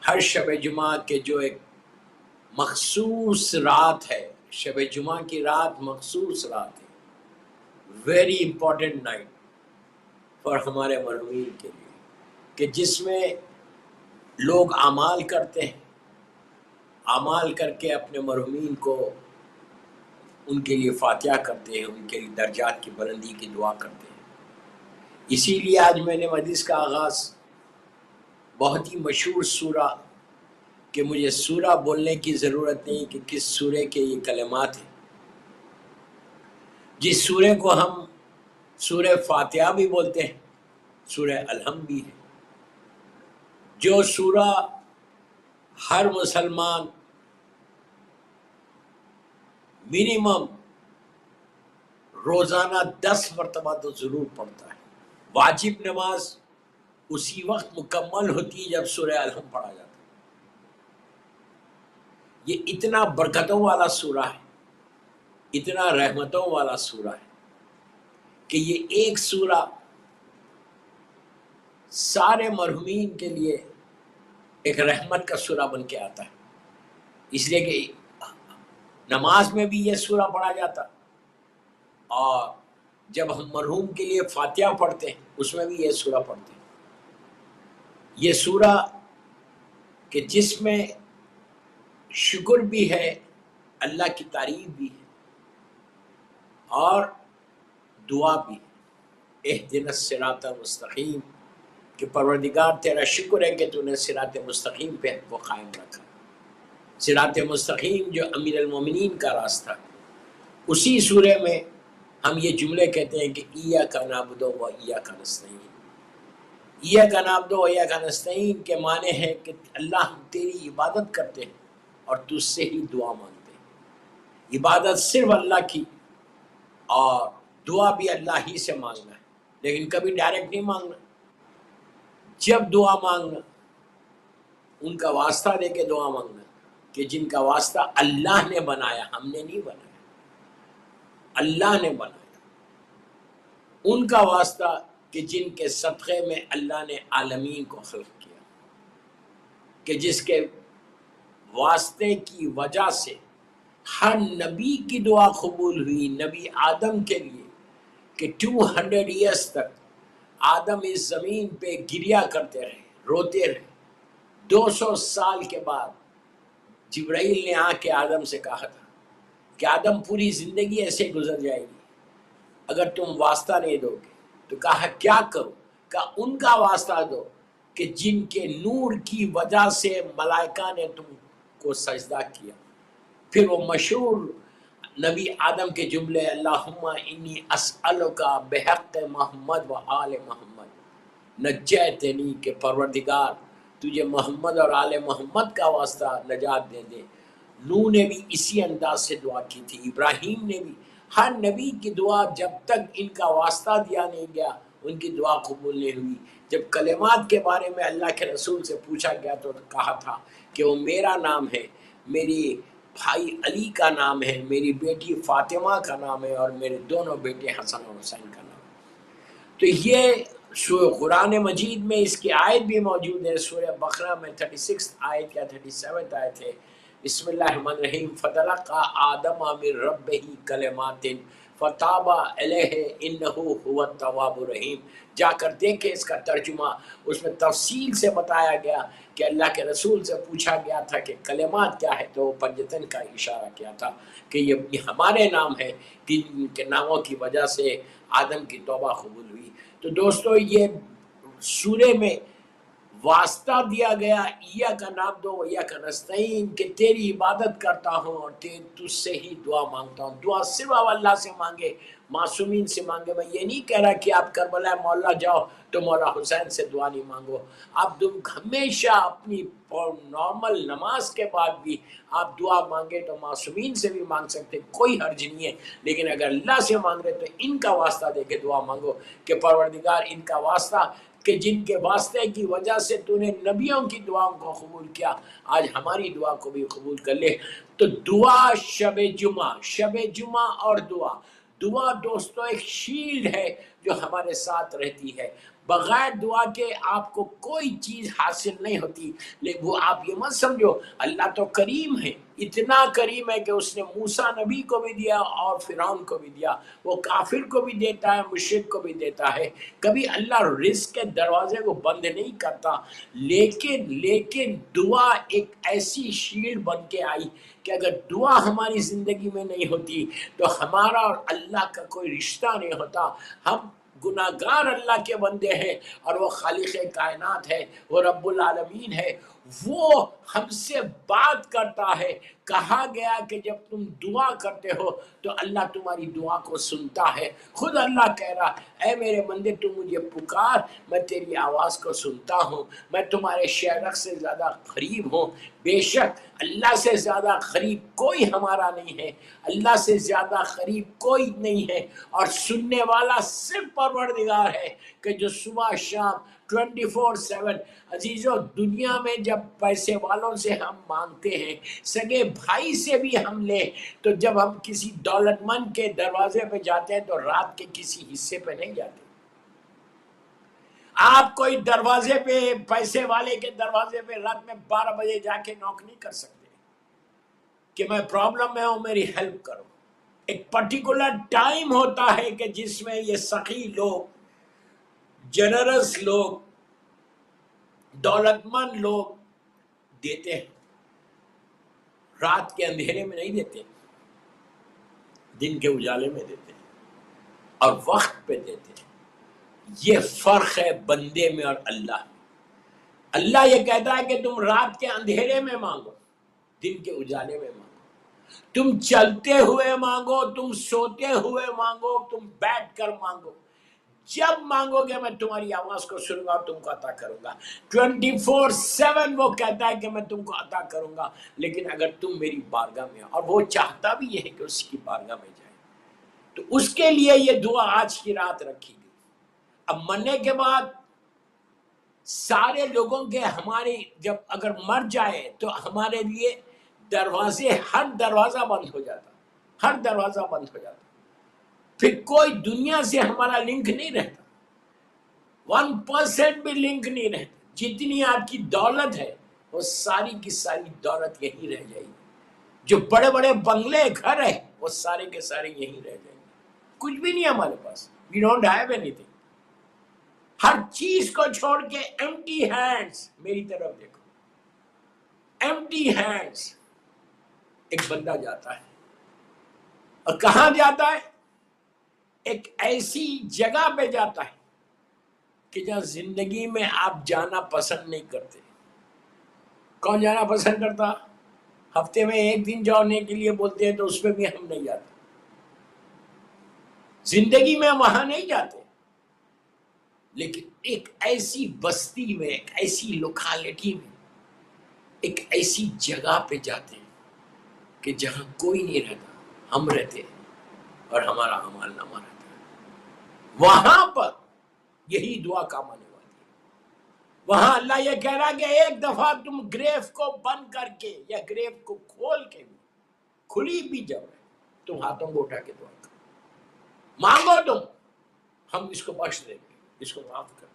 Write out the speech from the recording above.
ہر شب جمعہ کے جو ایک مخصوص رات ہے، شب جمعہ کی رات مخصوص رات ہے، ویری امپورٹنٹ نائٹ فار ہمارے مرحومین کے لیے، کہ جس میں لوگ اعمال کرتے ہیں، اعمال کر کے اپنے مرحومین کو ان کے لیے فاتحہ کرتے ہیں، ان کے لیے درجات کی بلندی کی دعا کرتے ہیں۔ اسی لیے آج میں نے مجلس کا آغاز بہت ہی مشہور سورہ، کہ مجھے سورہ بولنے کی ضرورت نہیں کہ کس سورے کے یہ کلمات ہیں، جس سورے کو ہم سورہ فاتحہ بھی بولتے ہیں، سورہ الحمد بھی ہے، جو سورہ ہر مسلمان منیمم روزانہ 10 مرتبہ تو ضرور پڑھتا ہے۔ واجب نماز اسی وقت مکمل ہوتی ہے جب سورہ الحمد پڑھا جاتا ہے۔ یہ اتنا برکتوں والا سورہ ہے، اتنا رحمتوں والا سورہ ہے کہ یہ ایک سورہ سارے مرحومین کے لیے ایک رحمت کا سورہ بن کے آتا ہے، اس لیے کہ نماز میں بھی یہ سورہ پڑھا جاتا، اور جب ہم مرحوم کے لیے فاتحہ پڑھتے ہیں اس میں بھی یہ سورہ پڑھتے ہیں۔ یہ سورہ کہ جس میں شکر بھی ہے، اللہ کی تعریف بھی ہے، اور دعا بھی ہے، اہدنا الصراط المستقیم، کہ پروردگار تیرا شکر ہے کہ تو نے صراط مستقیم پہ ہم کو قائم رکھا۔ صراط مستقیم جو امیر المومنین کا راستہ، اسی سورے میں ہم یہ جملے کہتے ہیں کہ ایاک نعبد و ایاک نستعین۔ ایاک نعبد و ایاک نستعین کے معنی ہے کہ اللہ ہم تیری عبادت کرتے ہیں اور تجھ سے ہی دعا مانگتے ہیں۔ عبادت صرف اللہ کی، اور دعا بھی اللہ ہی سے مانگنا ہے، لیکن کبھی ڈائریکٹ نہیں مانگنا۔ جب دعا مانگنا ان کا واسطہ دے کے دعا مانگنا، کہ جن کا واسطہ اللہ نے بنایا، ہم نے نہیں بنایا، اللہ نے بنایا، ان کا واسطہ کہ جن کے صدقے میں اللہ نے عالمین کو خلق کیا، کہ جس کے واسطے کی وجہ سے ہر نبی کی دعا قبول ہوئی، نبی آدم کے لیے، کہ 200 ایئرس تک آدم اس زمین پہ گریا کرتے رہے، روتے رہے۔ 200 سال کے بعد جبرائیل نے آ کے آدم سے کہا تھا کہ آدم پوری زندگی ایسے گزر جائے گی اگر تم واسطہ نہیں دو گے، تو کہا کیا کرو؟ کہا ان کا واسطہ دو کہ جن کے نور کی وجہ سے ملائکہ نے تم کو سجدہ کیا۔ پھر وہ مشہور نبی آدم کے جملے، اللہم انی اسألک بحق محمد و آل محمد نجیتنی، کہ پروردگار تجھے محمد اور آل محمد کا واسطہ نجات دے دے۔ نوح نے بھی اسی انداز سے دعا کی تھی، ابراہیم نے بھی، ہر نبی کی دعا جب تک ان کا واسطہ دیا نہیں گیا ان کی دعا قبول نہیں ہوئی۔ جب کلمات کے بارے میں اللہ کے رسول سے پوچھا گیا تو کہا تھا کہ وہ میرا نام ہے، میری بھائی علی کا نام ہے، میری بیٹی فاطمہ کا نام ہے، اور میرے دونوں بیٹے حسن اور حسین کا نام ہے۔ تو یہ قرآن مجید میں اس کی آیت بھی موجود ہے، سورہ بقرہ میں 36 آیت یا 37 آیت ہے، بسم اللہ الرحمن الرحیم، فتلقى آدم من ربہ کلمات فتاب علیہ انہ هو التواب الرحیم۔ جا کر دیکھیں اس کا ترجمہ، اس میں تفصیل سے بتایا گیا کہ اللہ کے رسول سے پوچھا گیا تھا کہ کلمات کیا ہے، تو وہ پنجتن کا اشارہ کیا تھا کہ یہ ہمارے نام ہے، جن کے ناموں کی وجہ سے آدم کی توبہ قبول ہوئی۔ تو دوستو یہ سورے میں واسطہ دیا گیا، ایاک نعبد و ایاک نستعین، کہ تیری عبادت کرتا ہوں اور تجھ سے ہی دعا مانگتا ہوں۔ دعا صرف اللہ سے مانگے، معصومین سے مانگے۔ میں یہ نہیں کہہ رہا کہ آپ کربلا مولا جاؤ تو مولا حسین سے دعا نہیں مانگو، آپ ہمیشہ اپنی نارمل نماز کے بعد بھی آپ دعا مانگے تو معصومین سے بھی مانگ سکتے، کوئی حرج نہیں ہے، لیکن اگر اللہ سے مانگ رہے تو ان کا واسطہ دے کے دعا مانگو کہ پروردگار ان کا واسطہ کہ جن کے واسطے کی وجہ سے تو نے نبیوں کی دعاؤں کو قبول کیا، آج ہماری دعا کو بھی قبول کر لے۔ تو دعا شب جمعہ اور دعا دوستو ایک شیلڈ ہے جو ہمارے ساتھ رہتی ہے۔ بغیر دعا کے آپ کو کوئی چیز حاصل نہیں ہوتی. لیکن وہ آپ یہ مت سمجھو، اللہ تو کریم ہے، اتنا کریم ہے کہ اس نے موسیٰ نبی کو بھی دیا اور فرعون کو بھی دیا. وہ کافر کو بھی دیتا ہے، مشرک کو بھی دیتا ہے. کبھی اللہ رزق کے دروازے کو بند نہیں کرتا. لیکن دعا ایک ایسی شیلڈ بن کے آئی کہ اگر دعا ہماری زندگی میں نہیں ہوتی تو ہمارا اور اللہ کا کوئی رشتہ نہیں ہوتا. ہم گناہگار اللہ کے بندے ہیں اور وہ خالق کائنات ہے، وہ رب العالمین ہے، وہ ہم سے بات کرتا ہے. کہا گیا کہ جب تم دعا کرتے ہو تو اللہ تمہاری دعا کو سنتا ہے. خود اللہ کہہ رہا، اے میرے بندے تم مجھے پکار، میں تیری آواز کو سنتا ہوں، میں تمہارے شعرک سے زیادہ قریب ہوں. بے شک اللہ سے زیادہ قریب کوئی ہمارا نہیں ہے، اللہ سے زیادہ قریب کوئی نہیں ہے، اور سننے والا صرف پروردگار ہے کہ جو صبح شام 24/7. عزیزو، دنیا میں جب پیسے والوں سے ہم مانگتے ہیں، سگے بھائی سے بھی ہم لیں، تو جب ہم کسی دولت مند کے دروازے پہ جاتے ہیں تو رات کے کسی حصے پہ نہیں جاتے. آپ کوئی دروازے پہ، پیسے والے کے دروازے پہ رات میں 12 بجے جا کے نوک نہیں کر سکتے کہ میں پرابلم میں ہوں، میری ہیلپ کرو. ایک پرٹیکولر ٹائم ہوتا ہے کہ جس میں یہ سخی لوگ، جنرس لوگ، دولت مند لوگ دیتے ہیں. رات کے اندھیرے میں نہیں دیتے، دن کے اجالے میں دیتے ہیں اور وقت پہ دیتے ہیں. یہ فرق ہے بندے میں اور اللہ میں. اللہ یہ کہتا ہے کہ تم رات کے اندھیرے میں مانگو، دن کے اجالے میں مانگو، تم چلتے ہوئے مانگو، تم سوتے ہوئے مانگو، تم بیٹھ کر مانگو. جب مانگو گے میں تمہاری آواز کو سنوں گا اور تم کو عطا کروں گا. 24/7 وہ کہتا ہے کہ میں تم کو عطا کروں گا، لیکن اگر تم میری بارگاہ میں، اور وہ چاہتا بھی یہ ہے کہ اس کی بارگاہ میں جائے. تو اس کے لیے یہ دعا آج کی رات رکھی گئی. اب مرنے کے بعد سارے لوگوں کے، ہمارے جب اگر مر جائے تو ہمارے لیے دروازے، ہر دروازہ بند ہو جاتا، ہر دروازہ بند ہو جاتا. پھر کوئی دنیا سے ہمارا لنک نہیں رہتا، 1% بھی لنک نہیں رہتا. جتنی آپ کی دولت ہے وہ ساری کی ساری دولت یہیں رہ جائے گی. جو بڑے بڑے بنگلے گھر ہیں وہ سارے کے سارے یہیں رہ جائیں گے. کچھ بھی نہیں ہمارے پاس، we don't have anything. ہر چیز کو چھوڑ کے ایمٹی ہینڈز. میری طرف دیکھو، ایمٹی ہینڈز. ایک بندہ جاتا ہے، اور کہاں جاتا ہے؟ ایک ایسی جگہ پہ جاتا ہے کہ جہاں زندگی میں آپ جانا پسند نہیں کرتے. کون جانا پسند کرتا؟ ہفتے میں ایک دن جانے کے لیے بولتے ہیں تو اس پہ بھی ہم نہیں جاتے. زندگی میں وہاں نہیں جاتے، لیکن ایک ایسی بستی میں، ایک ایسی لوکیلٹی میں، ایک ایسی جگہ پہ جاتے ہیں کہ جہاں کوئی نہیں رہتا، ہم رہتے ہیں اور ہمارا اعمال نامہ رہتا ہے. وہاں پر یہی دعا کام آنے والی ہے. وہاں اللہ یہ کہہ رہا کہ ایک دفعہ تم گریف کو بند کر کے یا گریف کو کھول کے بھی، کھلی بھی جب ہے، تم ہاتھوں کو اٹھا کے دعا کرو، مانگو تم، ہم اس کو بخش دیں گے، اس کو معاف کر.